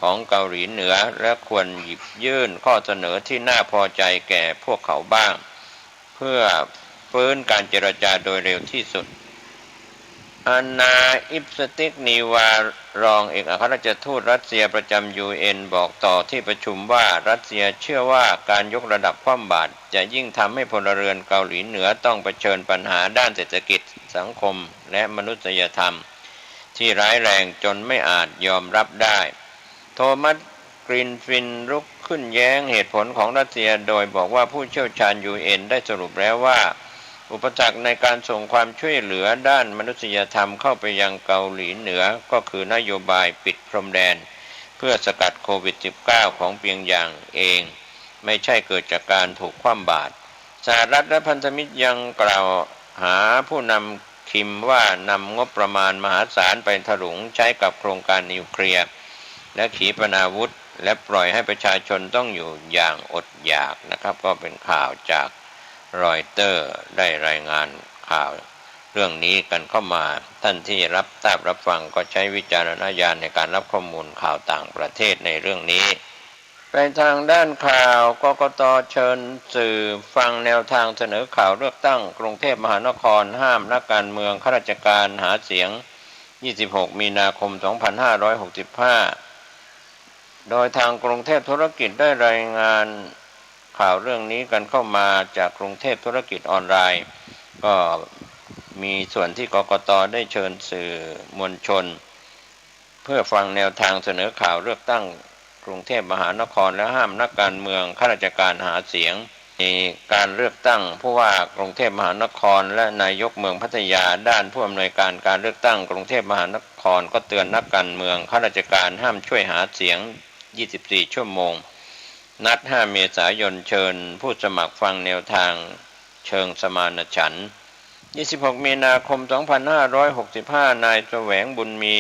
ของเกาหลีเหนือและควรหยิบยื่นข้อเสนอที่น่าพอใจแก่พวกเขาบ้างเพื่อฟื้นการเจรจาโดยเร็วที่สุดอานาอิปสติกนีวารองเอกอัครราชทูตรัสเซียประจำ UN บอกต่อที่ประชุมว่ารัสเซียเชื่อว่าการยกระดับคว่ำบาตรจะยิ่งทำให้พลเรือนเกาหลีเหนือต้องเผชิญปัญหาด้านเศรษฐกิจสังคมและมนุษยธรรมที่ร้ายแรงจนไม่อาจยอมรับได้โทมัสกรีนฟินลุกขึ้นแย้งเหตุผลของรัสเซียโดยบอกว่าผู้เชี่ยวชาญ UN ได้สรุปแล้วว่าอุปสรรคในการส่งความช่วยเหลือด้านมนุษยธรรมเข้าไปยังเกาหลีเหนือก็คือนโยบายปิดพรมแดนเพื่อสกัดโควิด -19 ของเปียงยางเองไม่ใช่เกิดจากการถูกคว่ำบาตรสหรัฐและพันธมิตรยังกล่าวหาผู้นำคิมว่านำงบประมาณมหาศาลไปถลุงใช้กับโครงการนิวเคลียร์และขีปนาวุธและปล่อยให้ประชาชนต้องอยู่อย่างอดอยากนะครับก็เป็นข่าวจากรอยเตอร์ได้รายงานข่าวเรื่องนี้กันเข้ามาท่านที่รับทราบรับฟังก็ใช้วิจารณญาณในการรับข้อมูลข่าวต่างประเทศในเรื่องนี้ไปทางด้านข่าวกกต.เชิญสื่อฟังแนวทางเสนอข่าวเลือกตั้งกรุงเทพมหานครห้ามนักการเมืองข้าราชการหาเสียง26 มีนาคม 2565โดยทางกรุงเทพธุรกิจได้รายงานข่าวเรื่องนี้กันเข้ามาจากกรุงเทพธุรกิจออนไลน์ก็มีส่วนที่กกต.ได้เชิญสื่อมวลชนเพื่อฟังแนวทางเสนอข่าวเลือกตั้งกรุงเทพมหานครและห้ามนักการเมืองข้าราชการหาเสียงในการเลือกตั้งผู้ว่ากรุงเทพมหานครและนายกเมืองพัทยาด้านผู้อำนวยการการเลือกตั้งกรุงเทพมหานครก็เตือนนักการเมืองข้าราชการห้ามช่วยหาเสียง24 ชั่วโมงนัด 5 เมษายนเชิญผู้สมัครฟังแนวทางเชิงสมานฉันท์26 มีนาคม 2565 นายแสวงบุญมี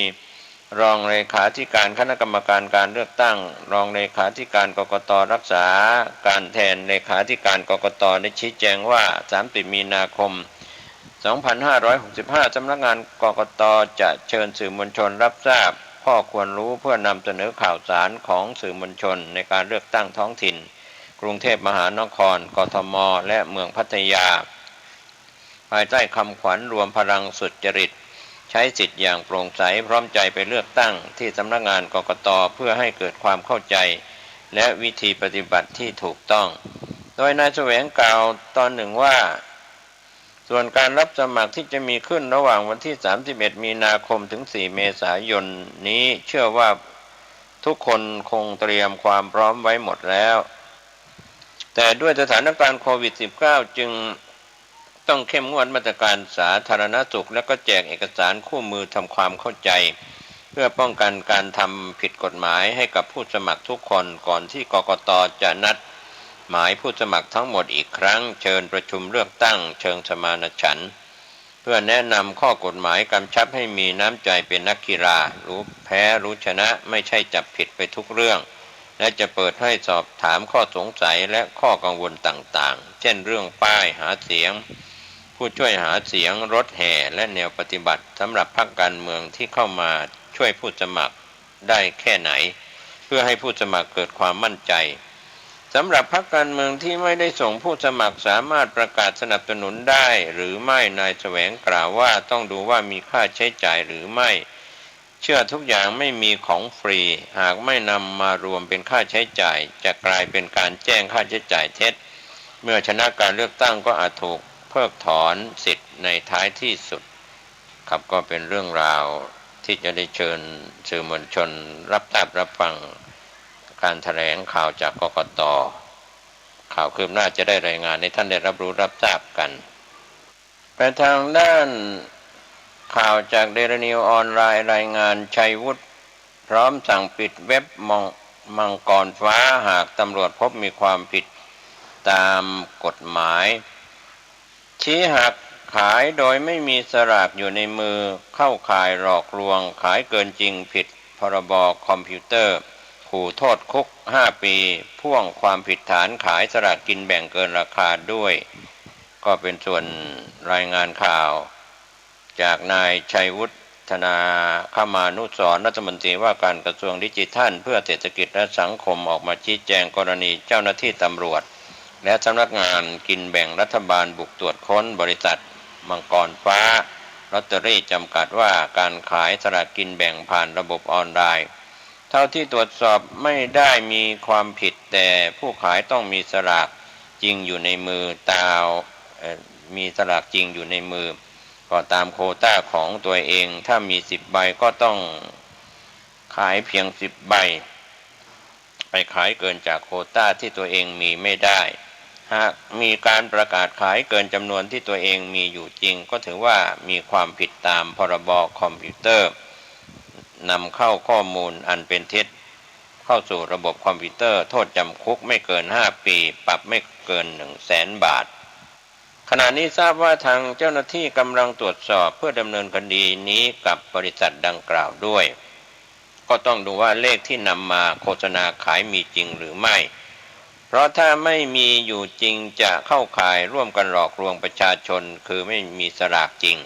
รองเลขาธิการคณะกรรมการการเลือกตั้งรองเลขาธิการกกต.รักษาการแทนเลขาธิการกกต.ได้ชี้แจงว่า 30 มีนาคม 2565 สำนักงานกกต.จะเชิญสื่อมวลชนรับทราบ ข้อควรรู้เพื่อนำเสนอข่าวสารของสื่อมวลชนในการเลือกตั้งท้องถิ่นกรุงเทพมหานครกทมและเมืองพัทยาภายใต้คำขวัญรวมพลังสุจริตใช้สิทธิ์อย่างโปร่งใสพร้อมใจไปเลือกตั้งที่สำนักงานกกต.เพื่อให้เกิดความเข้าใจและวิธีปฏิบัติที่ถูกต้องโดยนายแสวงกล่าวตอนหนึ่งว่าส่วนการรับสมัครที่จะมีขึ้นระหว่างวันที่31มีนาคมถึง4เมษายนนี้เชื่อว่าทุกคนคงเตรียมความพร้อมไว้หมดแล้วแต่ด้วยสถานการณ์โควิด -19 จึงต้องเข้มงวดมาตรการสาธารณสุขและก็แจกเอกสารคู่มือทำความเข้าใจเพื่อป้องกันการทำผิดกฎหมายให้กับผู้สมัครทุกคนก่อนที่กกต.จะนัดหมายผู้สมัครทั้งหมดอีกครั้งเชิญประชุมเลือกตั้งเชิงสมานฉันท์เพื่อแนะนำข้อกฎหมายกำชับให้มีน้ำใจเป็นนักกีฬารู้แพ้รู้ชนะไม่ใช่จับผิดไปทุกเรื่องและจะเปิดให้สอบถามข้อสงสัยและข้อกังวลต่างๆเช่นเรื่องป้ายหาเสียงผู้ช่วยหาเสียงรถแห่และแนวปฏิบัติสำหรับพรรคการเมืองที่เข้ามาช่วยผู้สมัครได้แค่ไหนเพื่อให้ผู้สมัครเกิดความมั่นใจสำหรับพรรคการเมืองที่ไม่ได้ส่งผู้สมัครสามารถประกาศสนับสนุนได้หรือไม่นายแสวงกล่าวว่าต้องดูว่ามีค่าใช้จ่ายหรือไม่เชื่อทุกอย่างไม่มีของฟรีหากไม่นำมารวมเป็นค่าใช้จ่ายจะกลายเป็นการแจ้งค่าใช้จ่ายเท็จเมื่อชนะการเลือกตั้งก็อาจถูกเพิกถอนสิทธิ์ในท้ายที่สุดครับก็เป็นเรื่องราวที่จะได้เชิญสื่อมวลชนรับฟังการแถลงข่าวจากกกต.ข่าวคืบหน้าจะได้รายงานให้ท่านได้รับรู้รับทราบกันไปทางด้านข่าวจากเดลินิวออนไลน์รายงานชัยวุฒิพร้อมสั่งปิดเว็บมังกรฟ้าหากตำรวจพบมีความผิดตามกฎหมายชี้หักขายโดยไม่มีสลากอยู่ในมือเข้าข่ายหลอกลวงขายเกินจริงผิดพรบคอมพิวเตอร์ขู่โทษคุก5 ปีพ่วงความผิดฐานขายสลากกินแบ่งเกินราคาด้วยก็เป็นส่วนรายงานข่าวจากนายชัยวุฒิธนาคมานุสรณ์รัฐมนตรีว่าการกระทรวงดิจิทัลเพื่อเศรษฐกิจและสังคมออกมาชี้แจงกรณีเจ้าหน้าที่ตำรวจและสำนักงานกินแบ่งรัฐบาลบุกตรวจค้นบริษัทมังกรฟ้าลอตเตอรี่จำกัดว่าการขายสลากกินแบ่งผ่านระบบออนไลน์เท่าที่ตรวจสอบไม่ได้มีความผิดแต่ผู้ขายต้องมีสลากจริงอยู่ในมือมีสลากจริงอยู่ในมือก็ตามโควต้าของตัวเองถ้ามี10 ใบก็ต้องขายเพียง10 ใบไปขายเกินจากโควต้าที่ตัวเองมีไม่ได้หากมีการประกาศขายเกินจำนวนที่ตัวเองมีอยู่จริงก็ถือว่ามีความผิดตามพรบคอมพิวเตอร์นำเข้าข้อมูลอันเป็นเท็จเข้าสู่ระบบคอมพิวเตอร์โทษจำคุกไม่เกิน5 ปีปรับไม่เกิน100,000 บาทขณะนี้ทราบว่าทางเจ้าหน้าที่กำลังตรวจสอบเพื่อดำเนินคดีนี้กับบริษัทดังกล่าวด้วยก็ต้องดูว่าเลขที่นำมาโฆษณาขายมีจริงหรือไม่เพราะถ้าไม่มีอยู่จริงจะเข้าข่ายร่วมกันหลอกลวงประชาชนคือไม่มีสลากจริง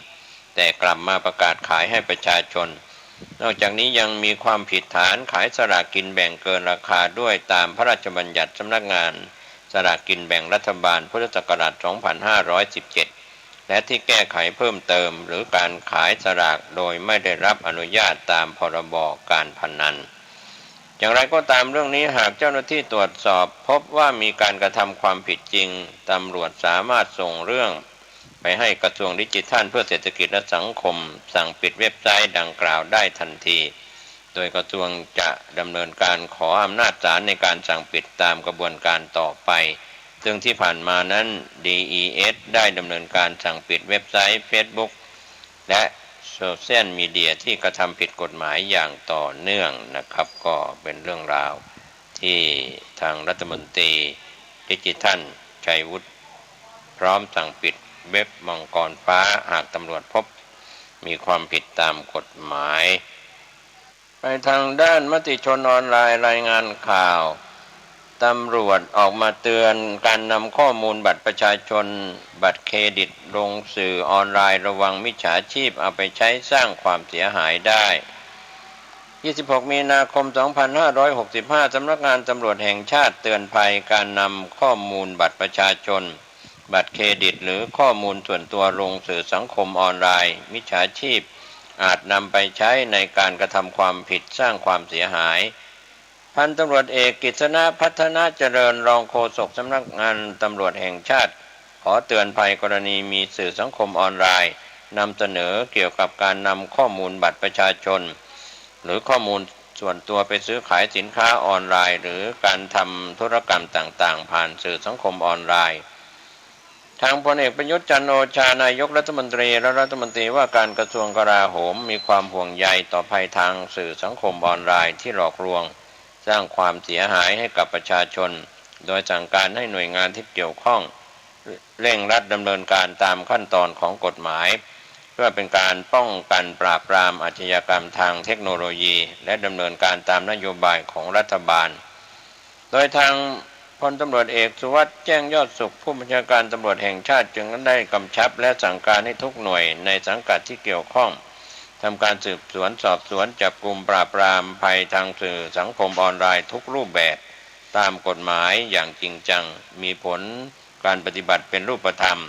แต่กลับมาประกาศขายให้ประชาชนนอกจากนี้ยังมีความผิดฐานขายสลากกินแบ่งเกินราคาด้วยตามพระราชบัญญัติสำนักงานสลากกินแบ่งรัฐบาลพุทธศักราช 2517 และที่แก้ไขเพิ่มเติมหรือการขายสลากโดยไม่ได้รับอนุญาตตามพรบการพนันอย่างไรก็ตามเรื่องนี้หากเจ้าหน้าที่ตรวจสอบพบว่ามีการกระทำความผิดจริงตำรวจสามารถส่งเรื่องไปให้กระทรวงดิจิทัลเพื่อเศรษฐกิจและสังคมสั่งปิดเว็บไซต์ดังกล่าวได้ทันทีโดยกระทรวงจะดำเนินการขออำนาจศาลในการสั่งปิดตามกระบวนการต่อไปซึ่งที่ผ่านมานั้น DES ได้ดำเนินการสั่งปิดเว็บไซต์ Facebook และโซเชียลมีเดียที่กระทำผิดกฎหมายอย่างต่อเนื่องนะครับก็เป็นเรื่องราวที่ทางรัฐมนตรีดิจิทัลชัยวุฒิพร้อมสั่งปิดเว็บมังกรฟ้าหากตำรวจพบมีความผิดตามกฎหมายไปทางด้านมติชนออนไลน์รายงานข่าวตำรวจออกมาเตือนการนำข้อมูลบัตรประชาชนบัตรเครดิตลงสื่อออนไลน์ระวังมิจฉาชีพเอาไปใช้สร้างความเสียหายได้ 26 มีนาคม 2565 สำนักงานตำรวจแห่งชาติเตือนภัยการนำข้อมูลบัตรประชาชนบัตรเครดิตหรือข้อมูลส่วนตัวลงสื่อสังคมออนไลน์มิจฉาชีพอาจนำไปใช้ในการกระทำความผิดสร้างความเสียหายพันตำรวจเอกกฤษณะพัฒนาเจริญรองโฆษกสำนักงานตำรวจแห่งชาติขอเตือนภัยกรณีมีสื่อสังคมออนไลน์นำเสนอเกี่ยวกับการนำข้อมูลบัตรประชาชนหรือข้อมูลส่วนตัวไปซื้อขายสินค้าออนไลน์หรือการทำธุรกรรมต่างๆผ่านสื่อสังคมออนไลน์ทางพลเอกประยุทธ์จันทร์โอชานายกรัฐมนตรีและรัฐมนตรีว่าการกระทรวงกลาโหมมีความห่วงใยต่อภัยทางสื่อสังคมออนไลน์ที่หลอกลวงสร้างความเสียหายให้กับประชาชนโดยสั่งการให้หน่วยงานที่เกี่ยวข้องเร่งรัดดำเนินการตามขั้นตอนของกฎหมายเพื่อเป็นการป้องกันปราบปรามอาชญากรรมทางเทคโนโลยีและดำเนินการตามนโยบายของรัฐบาลโดยทางพลตำรวจเอกสุวัสด์แจ้งยอดสุขผู้บัญชาการตำรวจแห่งชาติจึงได้กำชับและสั่งการให้ทุกหน่วยในสังกัดที่เกี่ยวข้องทำการสืบสวนสอบสวนจับกลุ่มปราบปรามภัยทางสื่อสังคมออนไลน์ทุกรูปแบบตามกฎหมายอย่างจริงจังมีผลการปฏิบัติเป็นรูปธรรม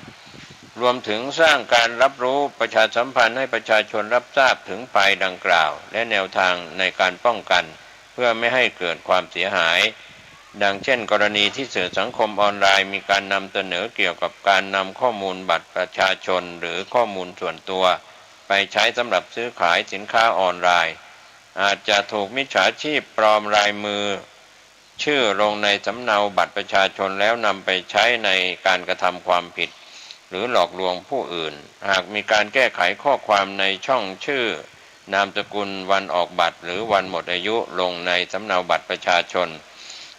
รวมถึงสร้างการรับรู้ประชาสัมพันธ์ให้ประชาชนรับทราบถึงภัยดังกล่าวและแนวทางในการป้องกันเพื่อไม่ให้เกิดความเสียหายดังเช่นกรณีที่สื่อสังคมออนไลน์มีการนำเสนอเกี่ยวกับการนำข้อมูลบัตรประชาชนหรือข้อมูลส่วนตัวไปใช้สำหรับซื้อขายสินค้าออนไลน์อาจจะถูกมิจฉาชีพปลอมลายมือชื่อลงในสำเนาบัตรประชาชนแล้วนำไปใช้ในการกระทำความผิดหรือหลอกลวงผู้อื่นหากมีการแก้ไขข้อความในช่องชื่อนามสกุลวันออกบัตรหรือวันหมดอายุลงในสำเนาบัตรประชาชน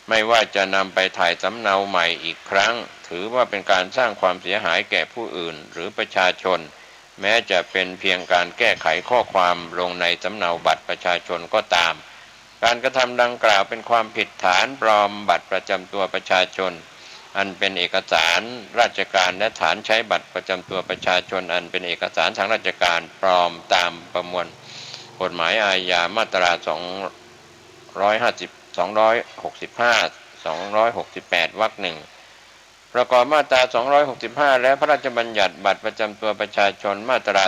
ไม่ว่าจะนำไปถ่ายสำเนาใหม่อีกครั้งถือว่าเป็นการสร้างความเสียหายแก่ผู้อื่นหรือประชาชนแม้จะเป็นเพียงการแก้ไขข้อความลงในสำเนาบัตรประชาชนก็ตามการกระทำดังกล่าวเป็นความผิดฐานปลอมบัตรประจำตัวประชาชนอันเป็นเอกสารราชการและฐานใช้บัตรประจำตัวประชาชนอันเป็นเอกสารทางราชการปลอมตามประมวลกฎหมายอาญามาตรา250 265 268 วรรค 1ประกอบมาตรา265และพระราชบัญญัติบัตรประจำตัวประชาชนมาตรา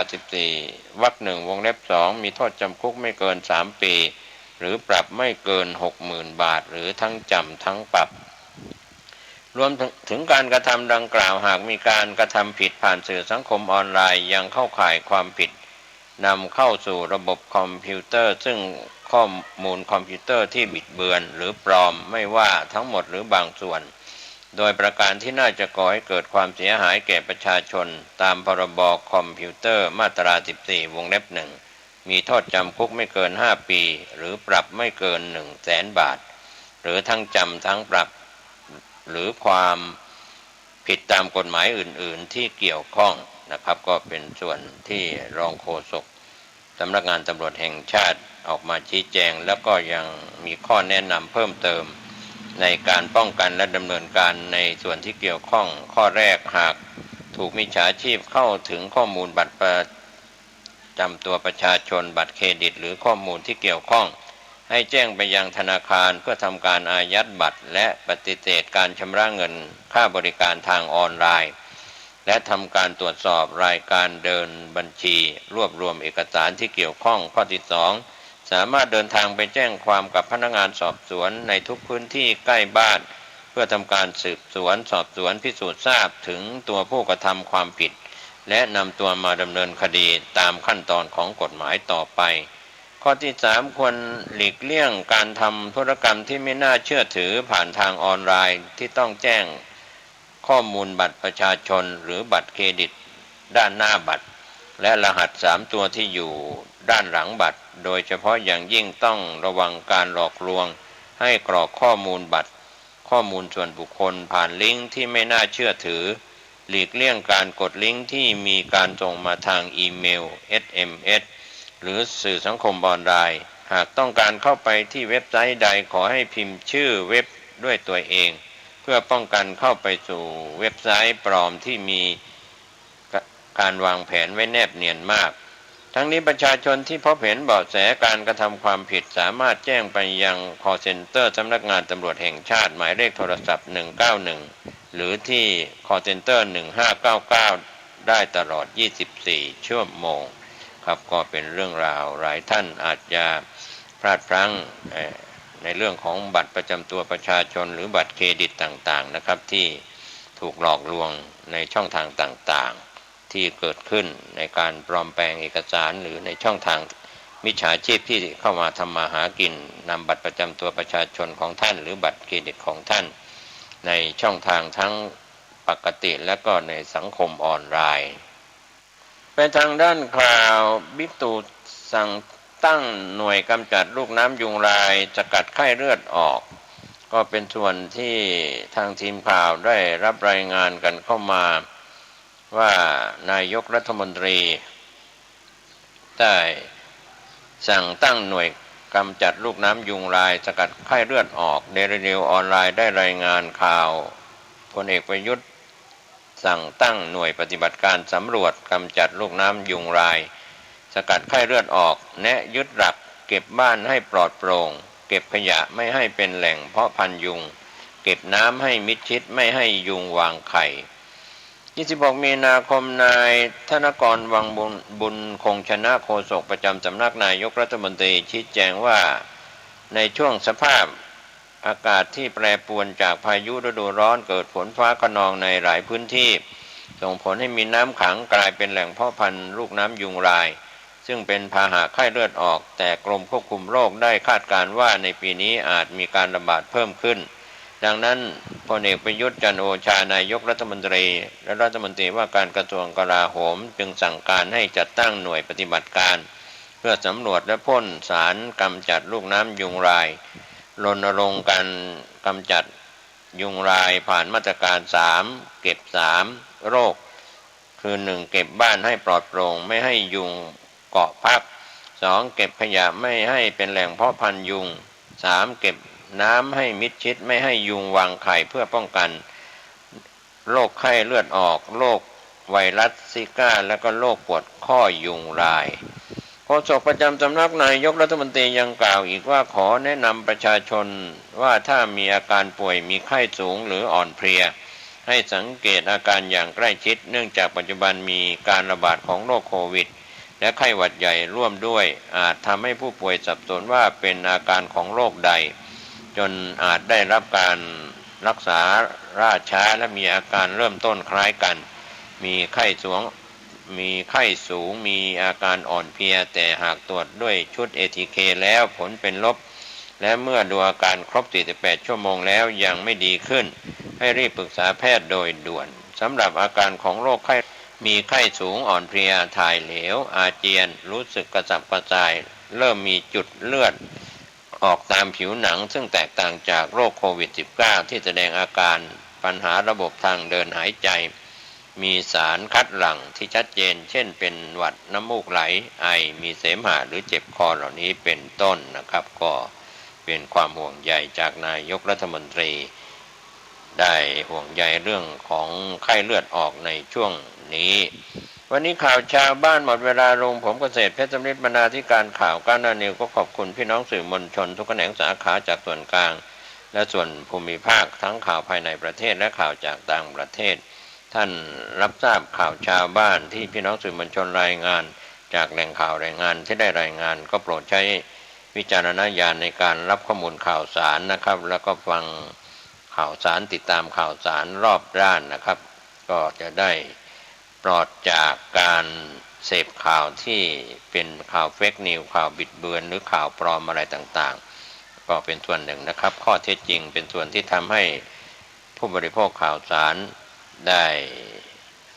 14 วรรค 1 วงเล็บ 2มีโทษจำคุกไม่เกิน3 ปีหรือปรับไม่เกิน 60,000 บาทหรือทั้งจำทั้งปรับรวมถึงการกระทำดังกล่าวหากมีการกระทำผิดผ่านสื่อสังคมออนไลน์ยังเข้าข่ายความผิดนำเข้าสู่ระบบคอมพิวเตอร์ซึ่งข้อมูลคอมพิวเตอร์ที่บิดเบือนหรือปลอมไม่ว่าทั้งหมดหรือบางส่วนโดยประการที่น่าจะก่อให้เกิดความเสียหายแก่ประชาชนตามพรบคอมพิวเตอร์มาตรา14 วงเล็บ 1มีโทษจำคุกไม่เกิน5 ปีหรือปรับไม่เกิน 100,000 บาทหรือทั้งจำทั้งปรับหรือความผิดตามกฎหมายอื่นๆที่เกี่ยวข้องนะครับก็เป็นส่วนที่รองโฆษกสำนักงานตำรวจแห่งชาติออกมาชี้แจงแล้วก็ยังมีข้อแนะนำเพิ่มเติมในการป้องกันและดำเนินการในส่วนที่เกี่ยวข้องข้อแรกหากถูกมิจฉาชีพเข้าถึงข้อมูลบัตรประจำตัวประชาชนบัตรเครดิตหรือข้อมูลที่เกี่ยวข้องให้แจ้งไปยังธนาคารเพื่อทำการอายัดบัตรและปฏิเสธการชำระเงินค่าบริการทางออนไลน์และทำการตรวจสอบรายการเดินบัญชีรวบรวมเอกสารที่เกี่ยวข้องข้อที่2สามารถเดินทางไปแจ้งความกับพนักงานสอบสวนในทุกพื้นที่ใกล้บ้านเพื่อทำการสืบสวนสอบสวนพิสูจน์ทราบถึงตัวผู้กระทำความผิดและนำตัวมาดำเนินคดีตามขั้นตอนของกฎหมายต่อไปข้อที่3ควรหลีกเลี่ยงการทำธุรกรรมที่ไม่น่าเชื่อถือผ่านทางออนไลน์ที่ต้องแจ้งข้อมูลบัตรประชาชนหรือบัตรเครดิตด้านหน้าบัตรและรหัส3 ตัวที่อยู่ด้านหลังบัตรโดยเฉพาะอย่างยิ่งต้องระวังการหลอกลวงให้กรอกข้อมูลบัตรข้อมูลส่วนบุคคลผ่านลิงก์ที่ไม่น่าเชื่อถือหลีกเลี่ยงการกดลิงก์ที่มีการส่งมาทางอีเมล SMS หรือสื่อสังคมออนไลน์หากต้องการเข้าไปที่เว็บไซต์ใดขอให้พิมพ์ชื่อเว็บด้วยตัวเองเพื่อป้องกันเข้าไปสู่เว็บไซต์ปลอมที่มีการวางแผนไว้แนบเนียนมาก ทั้งนี้ประชาชนที่พบเห็นเบาะแสการกระทำความผิดสามารถแจ้งไปยัง call center สำนักงานตำรวจแห่งชาติหมายเลขโทรศัพท์191หรือที่ call center 1599ได้ตลอด24ชั่วโมงครับก็เป็นเรื่องราวหลายท่านอาจจะพลาดพลั้งในเรื่องของบัตรประจำตัวประชาชนหรือบัตรเครดิตต่างๆนะครับที่ถูกหลอกลวงในช่องทางต่างๆที่เกิดขึ้นในการปลอมแปลงเอกสารหรือในช่องทางมิจฉาชีพที่เข้ามาทำมาหากินนำบัตรประจำตัวประชาชนของท่านหรือบัตรเครดิตของท่านในช่องทางทั้งปกติและก็ในสังคมออนไลน์ไปทางด้านข่าวบิ๊กตู่สั่งตั้งหน่วยกำจัดลูกน้ำยุงลายสกัดไข้เลือดออกก็เป็นส่วนที่ทางทีมข่าวได้รับรายงานกันเข้ามาว่านายกรัฐมนตรีได้สั่งตั้งหน่วยกำจัดลูกน้ำยุงลายสกัดไข้เลือดออกเดลินิวออนไลน์ได้รายงานข่าวพลเอกประยุทธ์สั่งตั้งหน่วยปฏิบัติการสำรวจกำจัดลูกน้ำยุงลายสกัดไข้เลือดออกแนะยึดหลักเก็บบ้านให้ปลอดโปร่งเก็บขยะไม่ให้เป็นแหล่งเพาะพันธุ์ยุงเก็บน้ำให้มิดชิดไม่ให้ยุงวางไข่26มีนาคมนายธนกรวังบุญคงชนะโฆษกประจำสำนักนายกรัฐมนตรีชี้แจงว่าในช่วงสภาพอากาศที่แปรปรวนจากพายุฤดูร้อนเกิดฝนฟ้าคะนองในหลายพื้นที่ส่งผลให้มีน้ำขังกลายเป็นแหล่งเพาะพันธุ์ลูกน้ำยุงลายซึ่งเป็นพาหะไข้เลือดออกแต่กรมควบคุมโรคได้คาดการณ์ว่าในปีนี้อาจมีการระบาดเพิ่มขึ้นดังนั้นพลเอกประยุทธ์จันทร์โอชานายกรัฐมนตรีและรัฐมนตรีว่าการกระทรวงกลาโหมจึงสั่งการให้จัดตั้งหน่วยปฏิบัติการเพื่อสำรวจและพ่นสารกำจัดลูกน้ำยุงลายรณรงค์การกำจัดยุงลายผ่านมาตรการ3เก็บ3โรคคือ 1. เก็บบ้านให้ปลอดโปร่งไม่ให้ยุงเกาะพัก 2. เก็บขยะไม่ให้เป็นแหล่งเพาะพันธุ์ยุง 3. เก็บน้ำให้มิดชิดไม่ให้ยุงวางไข่เพื่อป้องกันโรคไข้เลือดออกโรคไวรัสซิก้าและก็โรคปวดข้อยุงลายโฆษกประจำสำนักนายกรัฐมนตรียังกล่าวอีกว่าขอแนะนำประชาชนว่าถ้ามีอาการป่วยมีไข้สูงหรืออ่อนเพลียให้สังเกตอาการอย่างใกล้ชิดเนื่องจากปัจจุบันมีการระบาดของโรคโควิดและไข้หวัดใหญ่ร่วมด้วยอาจทำให้ผู้ป่วยสับสนว่าเป็นอาการของโรคใดจนอาจได้รับการรักษาล่าช้าและมีอาการเริ่มต้นคล้ายกันมีไข้สูงมีอาการอ่อนเพลียแต่หากตรวจด้วยชุด ATK แล้วผลเป็นลบและเมื่อดูอาการครบ48ชั่วโมงแล้วยังไม่ดีขึ้นให้รีบปรึกษาแพทย์โดยด่วนสำหรับอาการของโรคไข้มีไข้สูงอ่อนเพลียถ่ายเหลวอาเจียนรู้สึกกระสับกระส่ายเริ่มมีจุดเลือดออกตามผิวหนังซึ่งแตกต่างจากโรคโควิด -19 ที่แสดงอาการปัญหาระบบทางเดินหายใจมีสารคัดหลั่งที่ชัดเจนเช่นเป็นหวัดน้ำมูกไหลไอมีเสมหะหรือเจ็บคอเหล่านี้เป็นต้นนะครับก็เป็นความห่วงใยจากนายกรัฐมนตรีได้ห่วงใยเรื่องของไข้เลือดออกในช่วงนี้วันนี้ข่าวชาวบ้านหมดเวลาลงผมเกษตรเพชรสำริดบรรณาธิการข่าวก้าวหน้านิวก็ขอบคุณพี่น้องสื่อมวลชนทุกแขนงสาขาจากส่วนกลางและส่วนภูมิภาคทั้งข่าวภายในประเทศและข่าวจากต่างประเทศท่านรับทราบข่าวชาวบ้านที่พี่น้องสื่อมวลชนรายงานจากแหล่งข่าวรายงานที่ได้รายงานก็โปรดใช้วิจารณญาณในการรับข้อมูลข่าวสารนะครับแล้วก็ฟังข่าวสารติดตามข่าวสารรอบด้านนะครับก็จะได้ปลอดจากการเสพข่าวที่เป็นข่าวเฟกนิวข่าวบิดเบือนหรือข่าวปลอมอะไรต่างๆก็เป็นส่วนหนึ่งนะครับข้อเท็จจริงเป็นส่วนที่ทำให้ผู้บริโภคข่าวสารได้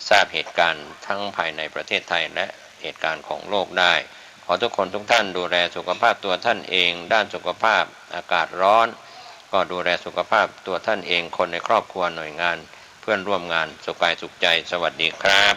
ทราบเหตุการณ์ทั้งภายในประเทศไทยและเหตุการณ์ของโลกได้ขอทุกคนทุกท่านดูแลสุขภาพตัวท่านเองด้านสุขภาพอากาศร้อนก็ดูแลสุขภาพตัวท่านเองคนในครอบครัวหน่วยงานเพื่อนร่วมงานสุขกายสุขใจสวัสดีครับ